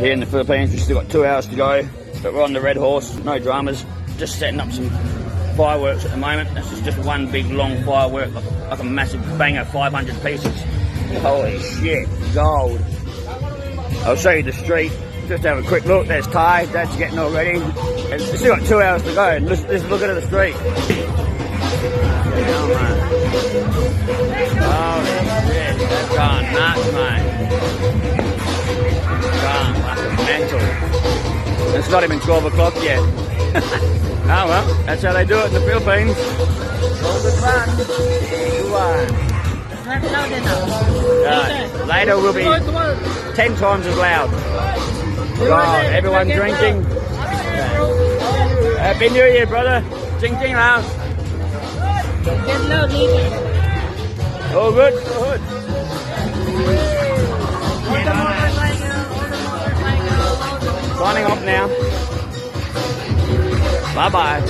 Here in the Philippines, we've still got 2 hours to go, but we're on the Red Horse, no dramas, just setting up some fireworks at the moment. This is just one big long firework, like a massive banger, 500 pieces. Holy shit, gold. I'll show you the street, just have a quick look. There's Ty, Dad's getting all ready. It's still got 2 hours to go, and just look at the street. Oh, man. Holy shit, that's gone nuts, mate. Gone fucking mental. It's not even 12 o'clock yet. Oh well, that's how they do it in the Philippines. All good fun. Good one. Not loud enough. Later will be 10 times as loud. God, everyone drinking. Happy New Year, brother. Ching ching loud. Get loud later. All good, all good. Signing off now. Bye-bye.